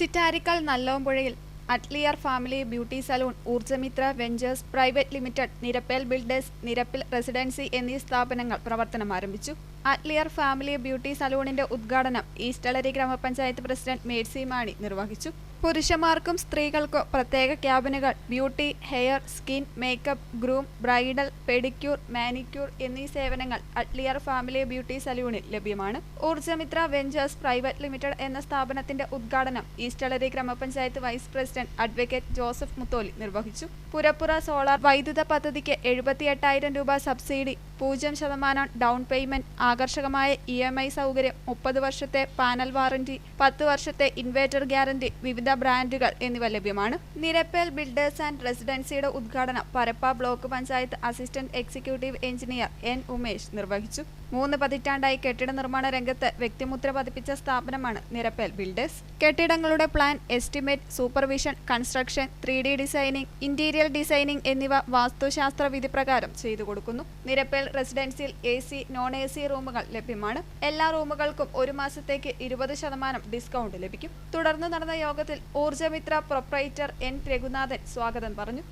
ചിറ്റാരിക്കൽ നല്ലോമ്പുഴയിൽ atelier family beauty salon, Urjamitra ventures private limited, Nirappel builders, Nirappil residency എന്നീ സ്ഥാപനങ്ങൾ പ്രവർത്തനം ആരംഭിച്ചു. അറ്റ്ലിയർ ഫാമിലി ബ്യൂട്ടി സലൂണിന്റെ ഉദ്ഘാടനം ഈസ്റ്റളരി ഗ്രാമപഞ്ചായത്ത് പ്രസിഡന്റ് മേഴ്സി മാണി നിർവഹിച്ചു. പുരുഷന്മാർക്കും സ്ത്രീകൾക്കും പ്രത്യേക ക്യാബിനുകൾ, beauty, hair, skin, makeup, groom, bridal, pedicure, manicure എന്നീ സേവനങ്ങൾ അറ്റ്ലിയർ ഫാമിലി ബ്യൂട്ടി സലൂണിൽ ലഭ്യമാണ്. ഊർജമിത്ര വെഞ്ചേഴ്സ് പ്രൈവറ്റ് ലിമിറ്റഡ് എന്ന സ്ഥാപനത്തിന്റെ ഉദ്ഘാടനം ഈസ്റ്റളരി ഗ്രാമപഞ്ചായത്ത് vice president advocate Joseph Mutholi നിർവഹിച്ചു. പുരപ്പുറ സോളാർ വൈദ്യുത പദ്ധതിക്ക് 78,000 രൂപ സബ്സിഡി, 0% ഡൗൺ പേയ്മെന്റ്, ആകർഷകമായ EMI സൗകര്യം, 30 വർഷത്തെ പാനൽ വാറന്റി, 10 വർഷത്തെ ഇൻവേർട്ടർ ഗ്യാരണ്ടി, വിവിധ ബ്രാൻഡുകൾ എന്നിവ ലഭ്യമാണ്. നിരപ്പേൽ ബിൽഡേഴ്സ് ആൻഡ് റെസിഡൻസിയുടെ ഉദ്ഘാടനം Parappa block panchayat assistant executive engineer N. Umesh നിർവഹിച്ചു. 3 പതിറ്റാണ്ടായി കെട്ടിട നിർമ്മാണ രംഗത്ത് വ്യക്തിമുദ്ര പതിപ്പിച്ച സ്ഥാപനമാണ് നിരപ്പേൽ ബിൽഡേഴ്സ്. കെട്ടിടങ്ങളുടെ plan, estimate, supervision, construction, 3D designing, interior designing എന്നിവ വാസ്തുശാസ്ത്ര വിധി പ്രകാരം ചെയ്തു കൊടുക്കുന്നു. നിരപ്പേൽ റെസിഡൻസിയിൽ AC, നോൺ AC റൂമുകൾ ലഭ്യമാണ്. എല്ലാ റൂമുകൾക്കും 1 മാസത്തേക്ക് 20% ഡിസ്കൗണ്ട് ലഭിക്കും. തുടർന്ന് നടന്ന യോഗത്തിൽ ഊർജമിത്ര പ്രൊപ്രൈറ്റർ N. രഘുനാഥൻ സ്വാഗതം പറഞ്ഞു.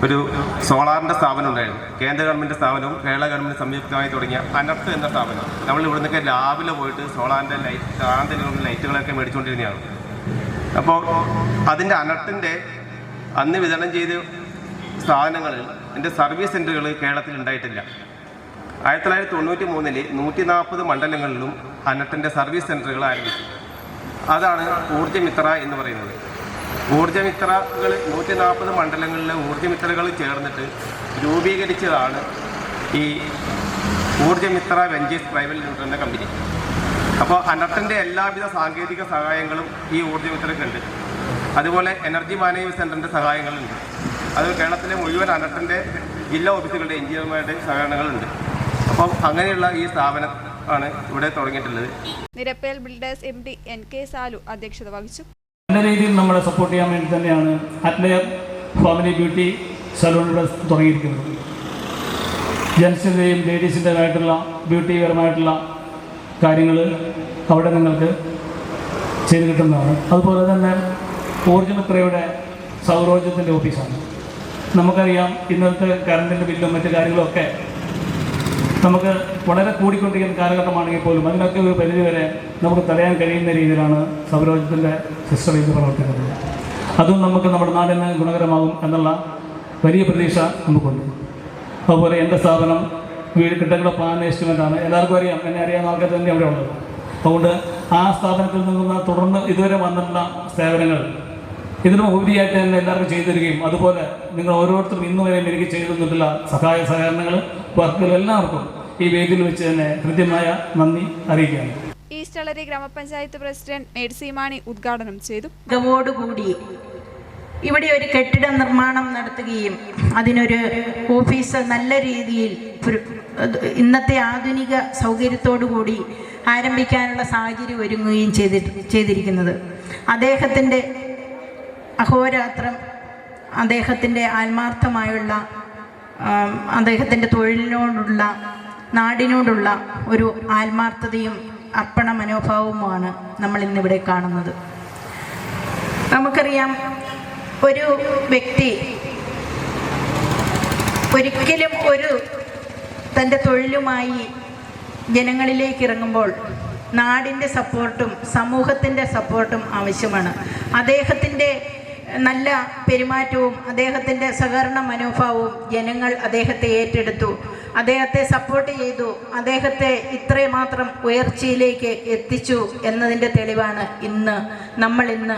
ഒരു സോളാറിൻ്റെ സ്ഥാപനം ഉണ്ടായിരുന്നു. കേന്ദ്ര ഗവൺമെൻറ് സ്ഥാപനവും കേരള ഗവൺമെൻറ് സംയുക്തമായി തുടങ്ങിയ അനർട്ട് എന്ന സ്ഥാപനം. നമ്മൾ ഇവിടെ നിന്നൊക്കെ രാവിലെ പോയിട്ട് സോളാറിൻ്റെ ലൈറ്റുകളൊക്കെ മേടിച്ചുകൊണ്ടിരുന്നതാണ്. അപ്പോൾ അതിൻ്റെ അനർട്ടിൻ്റെ അന്ന് വിതരണം ചെയ്ത സ്ഥാപനങ്ങളിൽ എൻ്റെ സർവീസ് സെൻ്ററുകൾ കേരളത്തിൽ ഉണ്ടായിട്ടില്ല. 1993 140 മണ്ഡലങ്ങളിലും അനർട്ടിൻ്റെ സർവീസ് സെൻ്ററുകൾ ആരംഭിച്ചു. അതാണ് ഊർജമിത്ര എന്ന് പറയുന്നത്. ഊർജമിത്രകൾ 140 മണ്ഡലങ്ങളിലെ ഊർജമിത്രകൾ ചേർന്നിട്ട് രൂപീകരിച്ചതാണ് ഈ ഊർജമിത്ര വെഞ്ചേഴ്സ് പ്രൈവറ്റ് ലിമിറ്റഡ് എന്ന കമ്പനി. അപ്പോൾ അനർട്ടിൻ്റെ എല്ലാവിധ സാങ്കേതിക സഹായങ്ങളും ഈ ഊർജമിത്രക്കുണ്ട്. അതുപോലെ എനർജി മാനേജ്മെൻറ്റ് സെൻ്ററിൻ്റെ സഹായങ്ങളുണ്ട്. അത് കേരളത്തിലെ മുഴുവൻ അനർട്ടിൻ്റെ ജില്ലാ ഓഫീസുകളുടെ എഞ്ചിനീയർമാരുടെ സഹകരണങ്ങളുണ്ട്. അപ്പം അങ്ങനെയുള്ള ഈ സ്ഥാപനം ആണ് ഇവിടെ തുടങ്ങിയിട്ടുള്ളത്. Nirappel builders MD NK Salu അധ്യക്ഷത വഹിച്ചു. നല്ല രീതിയിൽ നമ്മളെ സപ്പോർട്ട് ചെയ്യാൻ വേണ്ടി തന്നെയാണ് അറ്റ്ലിയർ ഫാമിലി ബ്യൂട്ടി സലൂണിലൂടെ തുടങ്ങിയിരിക്കുന്നത്. ജെൻസിൻ്റെയും ലേഡീസിൻ്റെതായിട്ടുള്ള ബ്യൂട്ടിപരമായിട്ടുള്ള കാര്യങ്ങൾ അവിടെ നിങ്ങൾക്ക് ചെയ്ത് കിട്ടുന്നതാണ്. അതുപോലെ തന്നെ ഊർജമിത്രയുടെ സൗരോർജ്ജത്തിൻ്റെ ഓഫീസാണ്. നമുക്കറിയാം ഇന്നത്തെ കറണ്ടിൻ്റെ ബില്ലും മറ്റു കാര്യങ്ങളൊക്കെ നമുക്ക് വളരെ കൂടിക്കൊണ്ടിരിക്കുന്ന കാലഘട്ടമാണെങ്കിൽ പോലും അതിനൊക്കെ ഒരു പരിധിവരെ നമുക്ക് തടയാൻ കഴിയുന്ന രീതിയിലാണ് സൗരോർജ്ജത്തിൻ്റെ സിസ്റ്റം ഇത് പ്രവർത്തിക്കുന്നത്. അതും നമുക്ക് നമ്മുടെ നാടിന് ഗുണകരമാകും എന്നുള്ള വലിയ പ്രതീക്ഷ നമുക്കുണ്ട്. അതുപോലെ എൻ്റെ സ്ഥാപനം വീട് കെട്ടിടങ്ങളുടെ പ്ലാൻ എസ്റ്റിമേറ്റാണ്. എല്ലാവർക്കും അറിയാം, എന്നെ അറിയാവുന്ന ആൾക്കാർ തന്നെ അവിടെ ഉള്ളത്. അതുകൊണ്ട് ആ സ്ഥാപനത്തിൽ നിന്ന് തുടർന്ന് ഇതുവരെ വന്നിട്ടുള്ള സേവനങ്ങൾ ഇതിന് ഉപരിയായിട്ട് തന്നെ എല്ലാവർക്കും ചെയ്തു തരികയും അതുപോലെ നിങ്ങൾ ഓരോരുത്തരും ഇന്നു വരെ എനിക്ക് ചെയ്തു തന്നിട്ടുള്ള സഹായ സഹകരണങ്ങൾ വർക്കുകൾ എല്ലാവർക്കും ഈ വേദിയിൽ വെച്ച് തന്നെ കൃത്യമായ നന്ദി അറിയിക്കുകയാണ്. ഈസ്റ്റളരി ഗ്രാമപഞ്ചായത്ത് പ്രസിഡന്റ് മേഴ്സി മാണി ഉദ്ഘാടനം ചെയ്തു. കൂടി ഇവിടെ ഒരു കെട്ടിട നിർമ്മാണം നടത്തുകയും അതിനൊരു ഓഫീസ് നല്ല രീതിയിൽ ഇന്നത്തെ ആധുനിക സൗകര്യത്തോടു കൂടി ആരംഭിക്കാനുള്ള സാഹചര്യം ഒരുങ്ങുകയും ചെയ്തിരിക്കുന്നത് അദ്ദേഹത്തിൻ്റെ അഹോരാത്രം, അദ്ദേഹത്തിൻ്റെ ആത്മാർത്ഥമായുള്ള അദ്ദേഹത്തിൻ്റെ തൊഴിലിനോടുള്ള നാടിനോടുള്ള ഒരു ആത്മാർത്ഥതയും അർപ്പണ മനോഭാവവുമാണ് നമ്മൾ ഇന്നിവിടെ കാണുന്നത്. നമുക്കറിയാം, ഒരു വ്യക്തി ഒരിക്കലും തൻ്റെ തൊഴിലുമായി ജനങ്ങളിലേക്ക് ഇറങ്ങുമ്പോൾ നാടിൻ്റെ സപ്പോർട്ടും സമൂഹത്തിൻ്റെ സപ്പോർട്ടും ആവശ്യമാണ്. അദ്ദേഹത്തിൻ്റെ നല്ല പെരുമാറ്റവും അദ്ദേഹത്തിൻ്റെ സഹകരണ മനോഭാവവും ജനങ്ങൾ അദ്ദേഹത്തെ ഏറ്റെടുത്തു, അദ്ദേഹത്തെ സപ്പോർട്ട് ചെയ്തു, അദ്ദേഹത്തെ ഇത്രമാത്രം ഉയർച്ചയിലേക്ക് എത്തിച്ചു എന്നതിൻ്റെ തെളിവാണ് നമ്മൾ ഇന്ന്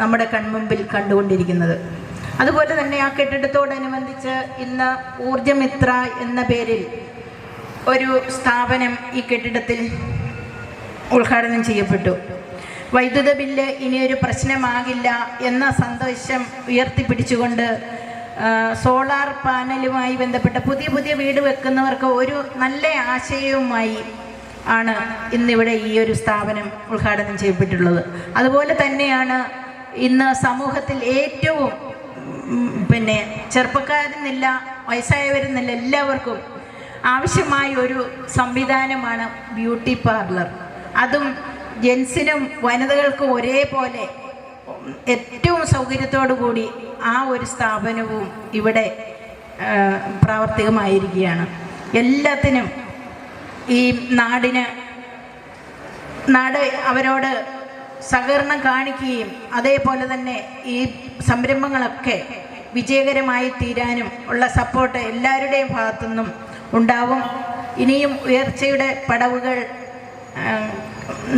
നമ്മുടെ കൺമുമ്പിൽ കണ്ടുകൊണ്ടിരിക്കുന്നത്. അതുപോലെ തന്നെ ആ കെട്ടിടത്തോടനുബന്ധിച്ച് ഇന്ന് ഊർജമിത്ര എന്ന പേരിൽ ഒരു സ്ഥാപനം ഈ കെട്ടിടത്തിൽ ഉദ്ഘാടനം ചെയ്യപ്പെട്ടു. വൈദ്യുത ബില്ല് ഇനിയൊരു പ്രശ്നമാകില്ല എന്ന സന്ദേശം ഉയർത്തിപ്പിടിച്ചുകൊണ്ട് സോളാർ പാനലുമായി ബന്ധപ്പെട്ട പുതിയ വീട് വെക്കുന്നവർക്ക് ഒരു നല്ല ആശയവുമായി ആണ് ഇന്നിവിടെ ഈ ഒരു സ്ഥാപനം ഉദ്ഘാടനം ചെയ്യപ്പെട്ടിട്ടുള്ളത്. അതുപോലെ തന്നെയാണ് ഇന്ന് സമൂഹത്തിൽ ഏറ്റവും ചെറുപ്പക്കാരെന്നില്ല വയസ്സായവരെന്നില്ല എല്ലാവർക്കും ആവശ്യമായ ഒരു സംവിധാനമാണ് ബ്യൂട്ടി പാർലർ. അതും ജെൻസിനും വനിതകൾക്കും ഒരേപോലെ ഏറ്റവും സൗകര്യത്തോടു കൂടി ആ ഒരു സ്ഥാപനവും ഇവിടെ പ്രാവർത്തികമായിരിക്കുകയാണ്. എല്ലാത്തിനും ഈ നാട് അവരോട് സഹകരണം കാണിക്കുകയും അതേപോലെ തന്നെ ഈ സംരംഭങ്ങളൊക്കെ വിജയകരമായി തീരാനും ഉള്ള സപ്പോർട്ട് എല്ലാവരുടെയും ഭാഗത്തുനിന്നും ഉണ്ടാവും. ഇനിയും ഉയർച്ചയുടെ പടവുകൾ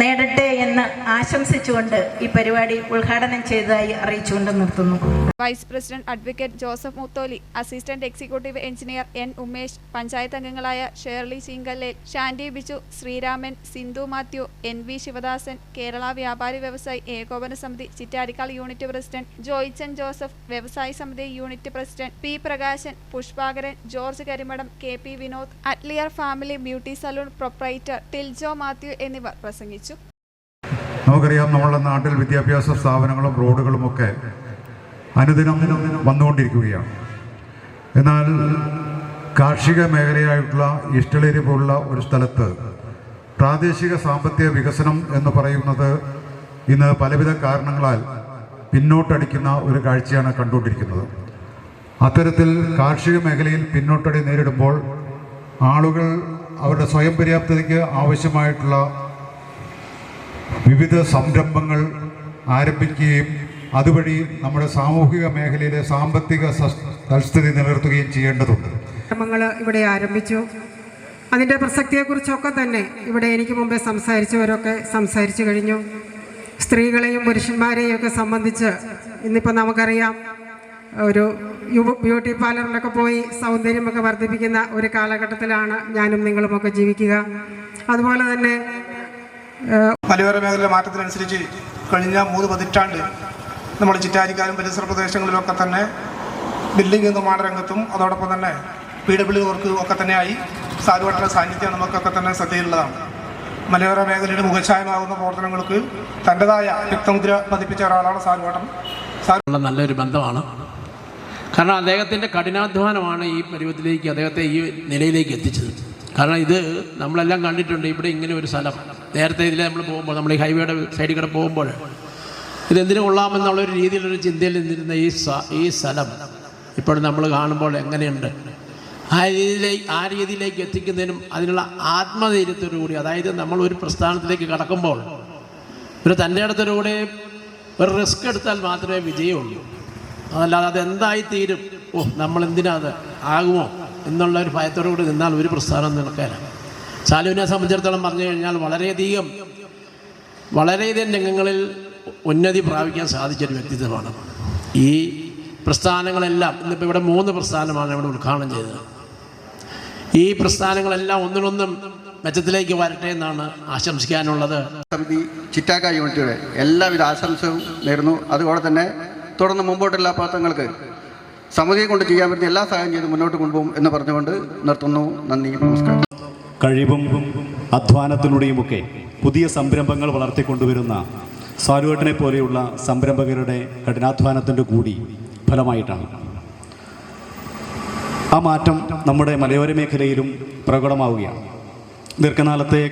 നേടട്ടെ എന്ന് ആശംസിച്ചുകൊണ്ട് ഈ പരിപാടി ഉദ്ഘാടനം ചെയ്തതായി അറിയിച്ചുകൊണ്ട് നിർത്തുന്നു. Vice president advocate Joseph Mutholi, assistant executive engineer N Umesh, panchayat അംഗങ്ങളായ ഷേർലി ചീങ്കല്ലേൽ, ഷാൻഡി ബിജു, ശ്രീരാമൻ, സിന്ധു മാത്യു, NV ശിവദാസൻ, കേരള വ്യാപാരി വ്യവസായി ഏകോപന സമിതി ചിറ്റാരിക്കാൽ യൂണിറ്റ് പ്രസിഡന്റ് ജോയിച്ചൻ ജോസഫ്, വ്യവസായി സമിതി unit president P Prakashan, Pushpakaran, George Karimadam, KP Vinod, atelier family beauty salon proprietor Tiljo Mathew എന്നിവർ പ്രസംഗിച്ചു. നമുക്കറിയാം, നമ്മുടെ നാട്ടിൽ വിദ്യാഭ്യാസ സ്ഥാപനങ്ങളും റോഡുകളുമൊക്കെ അനുദിനം വന്നുകൊണ്ടിരിക്കുകയാണ്. എന്നാൽ കാർഷിക മേഖലയായിട്ടുള്ള ഇഷ്ടലേരി പോലുള്ള ഒരു സ്ഥലത്ത് പ്രാദേശിക സാമ്പത്തിക വികസനം എന്ന് പറയുന്നത് ഇന്ന് പലവിധ കാരണങ്ങളാൽ പിന്നോട്ടടിക്കുന്ന ഒരു കാഴ്ചയാണ് കണ്ടുകൊണ്ടിരിക്കുന്നത്. അത്തരത്തിൽ കാർഷിക മേഖലയിൽ പിന്നോട്ടടി നേരിടുമ്പോൾ ആളുകൾ അവരുടെ സ്വയം പര്യാപ്തതയ്ക്ക് ആവശ്യമായിട്ടുള്ള വിവിധ സംരംഭങ്ങൾ ആരംഭിക്കുകയും അതുവഴി നമ്മുടെ സാമൂഹിക മേഖലയിലെ സാമ്പത്തിക തൽസ്ഥിതി നിലനിർത്തുകയും ചെയ്യേണ്ടതുണ്ട്. ശ്രമങ്ങൾ ഇവിടെ ആരംഭിച്ചു. അതിൻ്റെ പ്രസക്തിയെക്കുറിച്ചൊക്കെ തന്നെ ഇവിടെ എനിക്ക് മുമ്പേ സംസാരിച്ചവരൊക്കെ സംസാരിച്ചു കഴിഞ്ഞു. സ്ത്രീകളെയും പുരുഷന്മാരെയും ഒക്കെ സംബന്ധിച്ച് ഇന്നിപ്പോൾ നമുക്കറിയാം, ഒരു ബ്യൂട്ടി പാർലറിലൊക്കെ പോയി സൗന്ദര്യമൊക്കെ വർദ്ധിപ്പിക്കുന്ന ഒരു കാലഘട്ടത്തിലാണ് ഞാനും നിങ്ങളുമൊക്കെ ജീവിക്കുക. അതുപോലെ തന്നെ മലയോര മേഖലയിലെ മാറ്റത്തിനനുസരിച്ച് കഴിഞ്ഞ 3 പതിറ്റാണ്ട് നമ്മൾ ചിറ്റാരിക്കാലും പരിസര പ്രദേശങ്ങളിലൊക്കെ തന്നെ ബിൽഡിംഗ് നിർമ്മാണ രംഗത്തും അതോടൊപ്പം തന്നെ PW വർക്കും ഒക്കെ തന്നെയായി സാലുവേട്ടൻ്റെ സാന്നിധ്യം നമുക്കൊക്കെ തന്നെ ശ്രദ്ധയിലുള്ളതാണ്. മലയോര മേഖലയുടെ മുഖച്ഛായമാകുന്ന പ്രവർത്തനങ്ങൾക്ക് തൻ്റെതായ വ്യക്തമുദ്ര പതിപ്പിച്ച ഒരാളാണ് സാലുവേട്ടൻ. നല്ലൊരു ബന്ധമാണ്. കാരണം അദ്ദേഹത്തിൻ്റെ കഠിനാധ്വാനമാണ് ഈ പരുവത്തിലേക്ക് അദ്ദേഹത്തെ ഈ നിലയിലേക്ക് എത്തിച്ചത്. കാരണം ഇത് നമ്മളെല്ലാം കണ്ടിട്ടുണ്ട്. ഇവിടെ ഇങ്ങനെ ഒരു സ്ഥലം നേരത്തെ ഇതിൽ നമ്മൾ പോകുമ്പോൾ, നമ്മൾ ഈ ഹൈവേയുടെ സൈഡിൽ കൂടെ പോകുമ്പോൾ ഇതെന്തിനു കൊള്ളാമെന്നുള്ളൊരു രീതിയിലൊരു ചിന്തയിൽ നിന്നിരുന്ന ഈ സ്ഥലം ഇപ്പോൾ നമ്മൾ കാണുമ്പോൾ എങ്ങനെയുണ്ട്, ആ രീതിയിലേക്ക് എത്തിക്കുന്നതിനും അതിനുള്ള ആത്മധൈര്യത്തോടുകൂടി, അതായത് നമ്മൾ ഒരു പ്രസ്ഥാനത്തിലേക്ക് കടക്കുമ്പോൾ ഒരു തൻ്റെ ഇടത്തോടുകൂടെ ഒരു റിസ്ക് എടുത്താൽ മാത്രമേ വിജയമുള്ളൂ. അതല്ലാതെ അതെന്തായിത്തീരും, നമ്മളെന്തിനാ അത് ആകുമോ എന്നുള്ള ഒരു ഭയത്തോടു കൂടി നിന്നാൽ ഒരു പ്രസ്ഥാനം നിൽക്കാനാണ്. സാലുവിനെ സംബന്ധിച്ചിടത്തോളം പറഞ്ഞു കഴിഞ്ഞാൽ വളരെയധികം രംഗങ്ങളിൽ ഉന്നതി പ്രാപിക്കാൻ സാധിച്ചൊരു വ്യക്തിത്വമാണ്. ഈ പ്രസ്ഥാനങ്ങളെല്ലാം ഇന്നിപ്പോൾ ഇവിടെ 3 പ്രസ്ഥാനമാണ് ഇവിടെ ഉദ്ഘാടനം ചെയ്തത്. ഈ പ്രസ്ഥാനങ്ങളെല്ലാം ഒന്നിനൊന്നും മെച്ചത്തിലേക്ക് വരട്ടെ എന്നാണ് ആശംസിക്കാനുള്ളത്. സമിതി ചിറ്റാക്ക യൂണിറ്റുകളെ എല്ലാവിധ ആശംസയും നേരുന്നു. അതുപോലെ തന്നെ തുടർന്ന് മുമ്പോട്ടുള്ള പ്രവർത്തനങ്ങൾക്ക് സമിതിയെ കൊണ്ട് ചെയ്യാൻ പറ്റുന്ന എല്ലാ സഹായം ചെയ്ത് മുന്നോട്ട് കൊണ്ടുപോകും എന്ന് പറഞ്ഞുകൊണ്ട് നിർത്തുന്നു. നന്ദി, നമസ്കാരം. കഴിവും അധ്വാനത്തിലൂടെയുമൊക്കെ പുതിയ സംരംഭങ്ങൾ വളർത്തിക്കൊണ്ടുവരുന്ന സാലുവേട്ടനെ പോലെയുള്ള സംരംഭകരുടെ കഠിനാധ്വാനത്തിൻ്റെ കൂടി ഫലമായിട്ടാണ് ആ മാറ്റം നമ്മുടെ മലയോര മേഖലയിലും പ്രകടമാവുകയാണ്. ദീർഘകാലത്തെ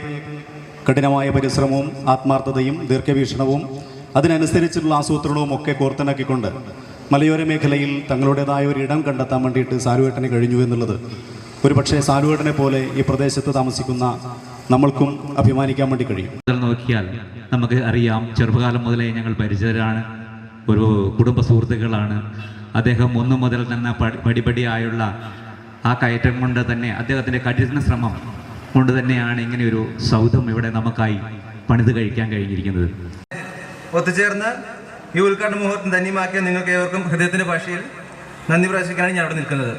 കഠിനമായ പരിശ്രമവും ആത്മാർത്ഥതയും ദീർഘവീക്ഷണവും അതിനനുസരിച്ചുള്ള ആസൂത്രണവും ഒക്കെ കോർത്തിണക്കിക്കൊണ്ട് മലയോര മേഖലയിൽ തങ്ങളുടേതായ ഒരു ഇടം കണ്ടെത്താൻ വേണ്ടിയിട്ട് സാലുവേട്ടന് കഴിഞ്ഞു എന്നുള്ളത് ഒരു പക്ഷേ സാലുവേട്ടനെ പോലെ ഈ പ്രദേശത്ത് താമസിക്കുന്ന നമ്മൾക്കും അഭിമാനിക്കാൻ വേണ്ടി കഴിയും. നോക്കിയാൽ നമുക്ക് അറിയാം, ചെറുപ്പകാലം മുതലേ ഞങ്ങൾ പരിചിതരാണ്, ഒരു കുടുംബ സുഹൃത്തുക്കളാണ്. അദ്ദേഹം 1 മുതൽ തന്നെ പടിപടിയായുള്ള ആ കയറ്റം കൊണ്ട് തന്നെ അദ്ദേഹത്തിൻ്റെ കഠിന ശ്രമം കൊണ്ട് തന്നെയാണ് ഇങ്ങനെയൊരു സൗധം ഇവിടെ നമുക്കായി പണിത് കഴിക്കാൻ കഴിഞ്ഞിരിക്കുന്നത്. ഒത്തുചേർന്ന് ഈ ഉദ്ഘാടന മുഹൂർത്തം ധന്യമാക്കിയ നിങ്ങൾക്ക് ഏവർക്കും ഹൃദയത്തിൻ്റെ ഭാഷയിൽ നന്ദി പ്രകാശിക്കാനാണ് ഞാൻ അവിടെ നിൽക്കുന്നത്.